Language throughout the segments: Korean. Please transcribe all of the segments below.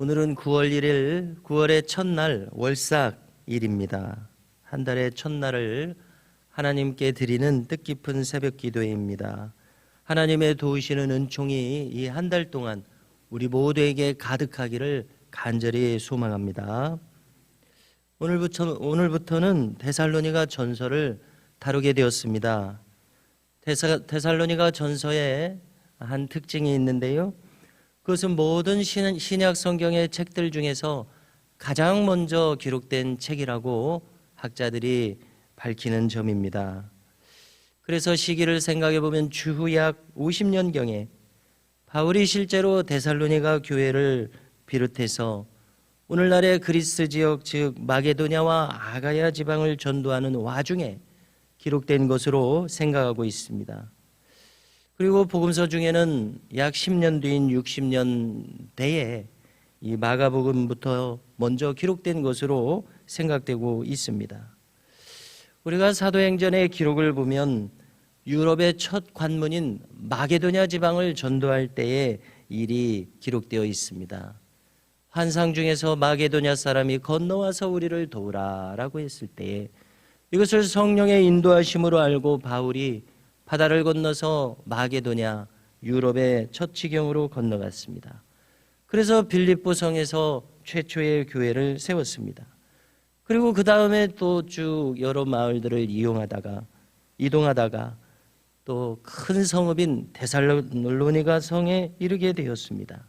오늘은 9월 1일, 9월의 첫날 월삭일입니다. 한 달의 첫날을 하나님께 드리는 뜻깊은 새벽 기도회입니다. 하나님의 도우시는 은총이 이 한 달 동안 우리 모두에게 가득하기를 간절히 소망합니다. 오늘부터는 데살로니가 전서를 다루게 되었습니다. 데살로니가 전서에 한 특징이 있는데요. 그것은 모든 신약 성경의 책들 중에서 가장 먼저 기록된 책이라고 학자들이 밝히는 점입니다. 그래서 시기를 생각해 보면 주후 약 50년경에 바울이 실제로 데살로니가 교회를 비롯해서 오늘날의 그리스 지역 즉 마게도냐와 아가야 지방을 전도하는 와중에 기록된 것으로 생각하고 있습니다. 그리고 복음서 중에는 약 10년 뒤인 60년대에 이 마가복음부터 먼저 기록된 것으로 생각되고 있습니다. 우리가 사도행전의 기록을 보면 유럽의 첫 관문인 마게도냐 지방을 전도할 때의 일이 기록되어 있습니다. 환상 중에서 마게도냐 사람이 건너와서 우리를 도우라라고 했을 때에 이것을 성령의 인도하심으로 알고 바울이 바다를 건너서 마게도냐 유럽의 첫 지경으로 건너갔습니다. 그래서 빌립보 성에서 최초의 교회를 세웠습니다. 그리고 그 다음에 또 쭉 여러 마을들을 이동하다가 또 큰 성읍인 데살로니가 성에 이르게 되었습니다.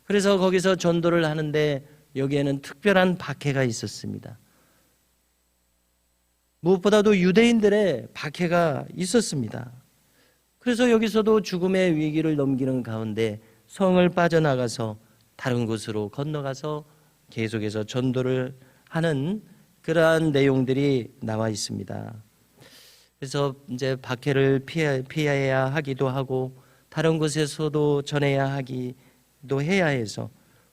그래서 거기서 전도를 하는데 여기에는 특별한 박해가 있었습니다. 무엇보다도 유대인들의 박해가 있었습니다. 그래서 여기서도 죽음의 위기를 넘기는 가운데 성을 빠져나가서 다른 곳으로 건너가서 계속해서 전도를 하는 그러한 내용들이 나와 있습니다. 그래서 이제 박해를 피해야 하기도 하고 다른 곳에서도 전해야 하기도 해야 해서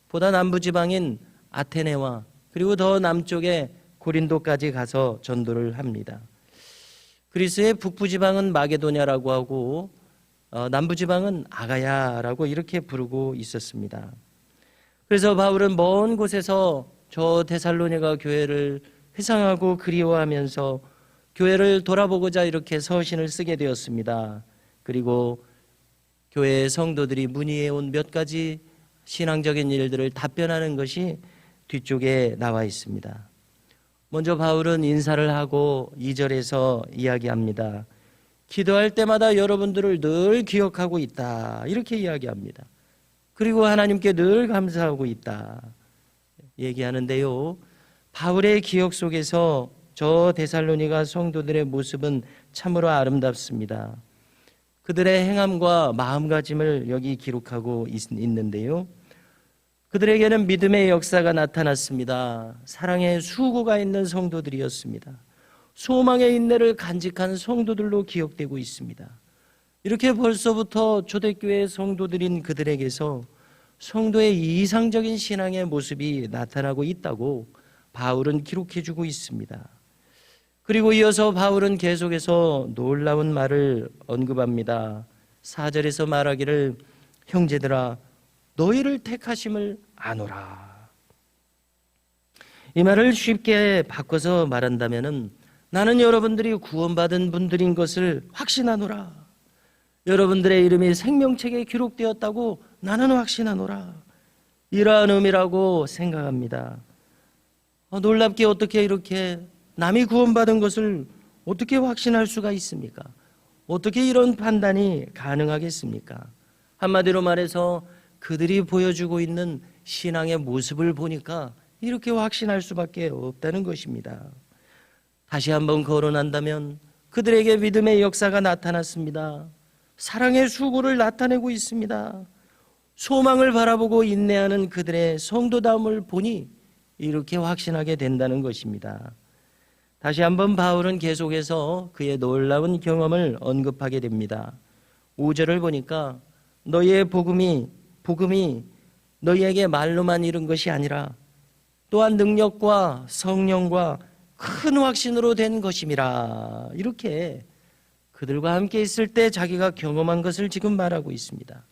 보다 남부지방인 아테네와 그리고 더 남쪽에 고린도까지 가서 전도를 합니다. 그리스의 북부지방은 마게도냐라고 하고 남부지방은 아가야라고 이렇게 부르고 있었습니다. 그래서 바울은 먼 곳에서 저 데살로니가 교회를 회상하고 그리워하면서 교회를 돌아보고자 이렇게 서신을 쓰게 되었습니다. 그리고 교회의 성도들이 문의해온 몇 가지 신앙적인 일들을 답변하는 것이 뒤쪽에 나와 있습니다. 먼저 바울은 인사를 하고 2절에서 이야기합니다. 기도할 때마다 여러분들을 늘 기억하고 있다. 이렇게 이야기합니다. 그리고 하나님께 늘 감사하고 있다. 얘기하는데요. 바울의 기억 속에서 저 데살로니가 성도들의 모습은 참으로 아름답습니다. 그들의 행함과 마음가짐을 여기 기록하고 있는데요. 그들에게는 믿음의 역사가 나타났습니다. 사랑의 수고가 있는 성도들이었습니다. 소망의 인내를 간직한 성도들로 기억되고 있습니다. 이렇게 벌써부터 초대교회 성도들인 그들에게서 성도의 이상적인 신앙의 모습이 나타나고 있다고 바울은 기록해주고 있습니다. 그리고 이어서 바울은 계속해서 놀라운 말을 언급합니다. 4절에서 말하기를 형제들아 너희를 택하심을 아노라. 이 말을 쉽게 바꿔서 말한다면 나는 여러분들이 구원받은 분들인 것을 확신하노라. 여러분들의 이름이 생명책에 기록되었다고 나는 확신하노라. 이러한 의미라고 생각합니다. 놀랍게 어떻게 이렇게 남이 구원받은 것을 어떻게 확신할 수가 있습니까? 어떻게 이런 판단이 가능하겠습니까? 한마디로 말해서 그들이 보여주고 있는 신앙의 모습을 보니까 이렇게 확신할 수밖에 없다는 것입니다. 다시 한번 거론한다면 그들에게 믿음의 역사가 나타났습니다. 사랑의 수고를 나타내고 있습니다. 소망을 바라보고 인내하는 그들의 성도다움을 보니 이렇게 확신하게 된다는 것입니다. 다시 한번 바울은 계속해서 그의 놀라운 경험을 언급하게 됩니다. 5절을 보니까 너희의 복음이 너희에게 말로만 이른 것이 아니라 또한 능력과 성령과 큰 확신으로 된 것임이라. 이렇게 그들과 함께 있을 때 자기가 경험한 것을 지금 말하고 있습니다.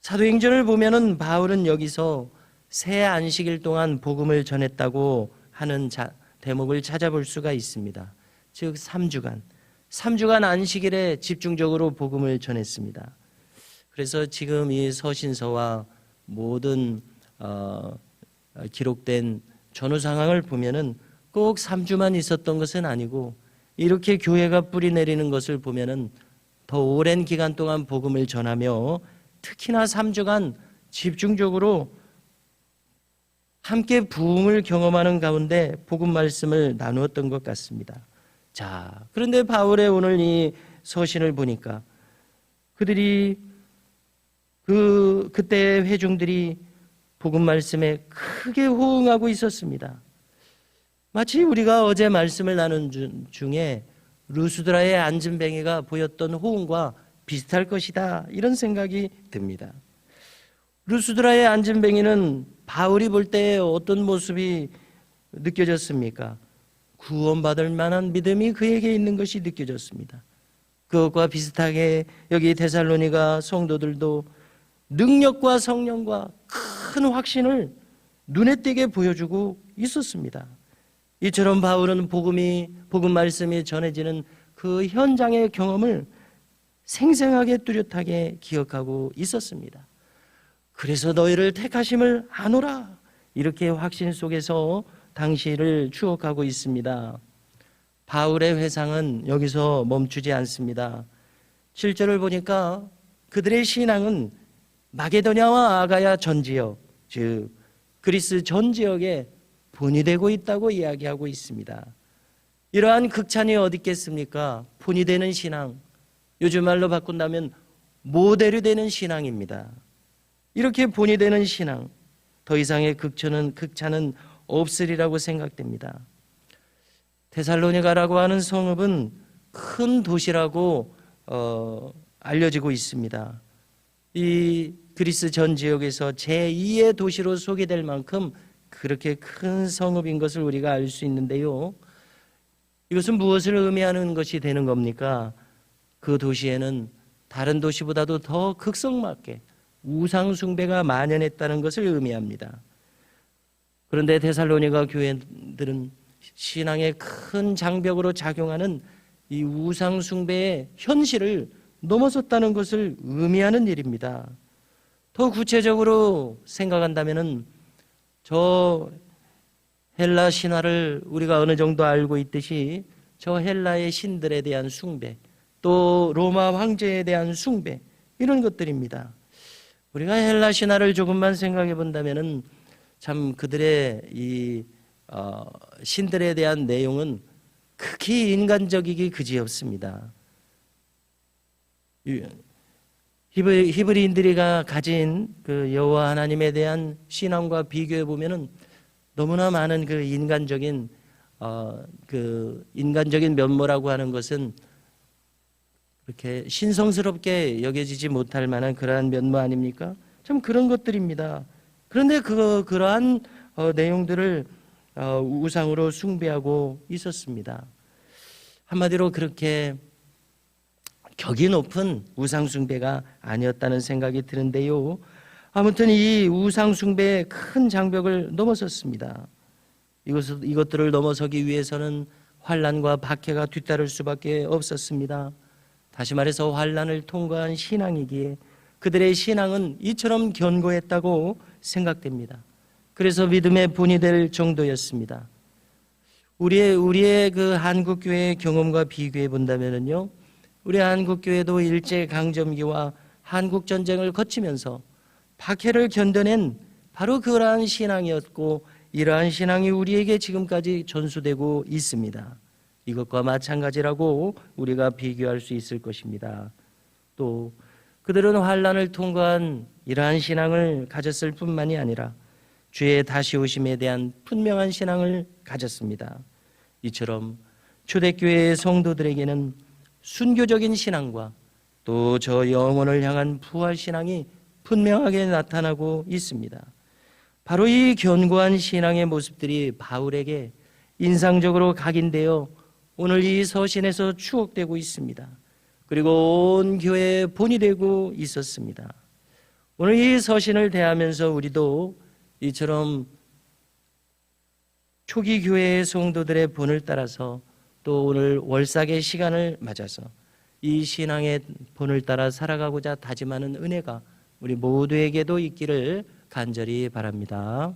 사도행전을 보면은 바울은 여기서 새 안식일 동안 복음을 전했다고 하는 대목을 찾아볼 수가 있습니다. 즉 3주간 안식일에 집중적으로 복음을 전했습니다. 그래서 지금 이 서신서와 모든 기록된 전후 상황을 보면은 꼭 3주만 있었던 것은 아니고 이렇게 교회가 뿌리 내리는 것을 보면은 더 오랜 기간 동안 복음을 전하며 특히나 3주간 집중적으로 함께 부흥을 경험하는 가운데 복음 말씀을 나누었던 것 같습니다. 자, 그런데 바울의 오늘 이 서신을 보니까 그들이 그때 회중들이 복음 말씀에 크게 호응하고 있었습니다. 마치 우리가 어제 말씀을 나눈 중에 루스드라의 안진뱅이가 보였던 호응과 비슷할 것이다, 이런 생각이 듭니다. 루스드라의 안진뱅이는 바울이 볼 때 어떤 모습이 느껴졌습니까? 구원받을 만한 믿음이 그에게 있는 것이 느껴졌습니다. 그것과 비슷하게 여기 데살로니가 성도들도 능력과 성령과 큰 확신을 눈에 띄게 보여주고 있었습니다. 이처럼 바울은 복음 말씀이 전해지는 그 현장의 경험을 생생하게 뚜렷하게 기억하고 있었습니다. 그래서 너희를 택하심을 아노라, 이렇게 확신 속에서 당시를 추억하고 있습니다. 바울의 회상은 여기서 멈추지 않습니다. 7절을 보니까 그들의 신앙은 마게도냐와 아가야 전 지역, 즉 그리스 전 지역에 분이되고 있다고 이야기하고 있습니다. 이러한 극찬이 어디 있겠습니까? 분이되는 신앙, 요즘 말로 바꾼다면 모델이 되는 신앙입니다. 이렇게 분이되는 신앙, 더 이상의 극찬은 없으리라고 생각됩니다. 데살로니가라고 하는 성읍은 큰 도시라고 알려지고 있습니다. 이 그리스 전 지역에서 제2의 도시로 소개될 만큼 그렇게 큰 성읍인 것을 우리가 알 수 있는데요. 이것은 무엇을 의미하는 것이 되는 겁니까? 그 도시에는 다른 도시보다도 더 극성맞게 우상 숭배가 만연했다는 것을 의미합니다. 그런데 데살로니가 교회들은 신앙의 큰 장벽으로 작용하는 이 우상 숭배의 현실을 넘어섰다는 것을 의미하는 일입니다. 더 구체적으로 생각한다면은 저 헬라 신화를 우리가 어느 정도 알고 있듯이 저 헬라의 신들에 대한 숭배, 또 로마 황제에 대한 숭배, 이런 것들입니다. 우리가 헬라 신화를 조금만 생각해 본다면은 참 그들의 이 신들에 대한 내용은 극히 인간적이기 그지없습니다. 히브리인들이가 가진 그 여호와 하나님에 대한 신앙과 비교해 보면은 너무나 많은 그 인간적인 면모라고 하는 것은 그렇게 신성스럽게 여겨지지 못할 만한 그러한 면모 아닙니까? 참 그런 것들입니다. 그런데 그러한 내용들을 우상으로 숭배하고 있었습니다. 한마디로 그렇게 격이 높은 우상 숭배가 아니었다는 생각이 드는데요. 아무튼 이 우상 숭배의 큰 장벽을 넘어섰습니다. 이것들을 넘어서기 위해서는 환난과 박해가 뒤따를 수밖에 없었습니다. 다시 말해서 환난을 통과한 신앙이기에 그들의 신앙은 이처럼 견고했다고 생각됩니다. 그래서 믿음의 본이 될 정도였습니다. 우리의 그 한국 교회의 경험과 비교해 본다면요, 우리 한국 교회도 일제 강점기와 한국 전쟁을 거치면서 박해를 견뎌낸 바로 그러한 신앙이었고, 이러한 신앙이 우리에게 지금까지 전수되고 있습니다. 이것과 마찬가지라고 우리가 비교할 수 있을 것입니다. 또 그들은 환난을 통과한 이러한 신앙을 가졌을 뿐만이 아니라 주의 다시 오심에 대한 분명한 신앙을 가졌습니다. 이처럼 초대교회의 성도들에게는 순교적인 신앙과 또 저 영혼을 향한 부활 신앙이 분명하게 나타나고 있습니다. 바로 이 견고한 신앙의 모습들이 바울에게 인상적으로 각인되어 오늘 이 서신에서 추억되고 있습니다. 그리고 온 교회의 본이 되고 있었습니다. 오늘 이 서신을 대하면서 우리도 이처럼 초기 교회의 성도들의 본을 따라서 또 오늘 월삭의 시간을 맞아서 이 신앙의 본을 따라 살아가고자 다짐하는 은혜가 우리 모두에게도 있기를 간절히 바랍니다.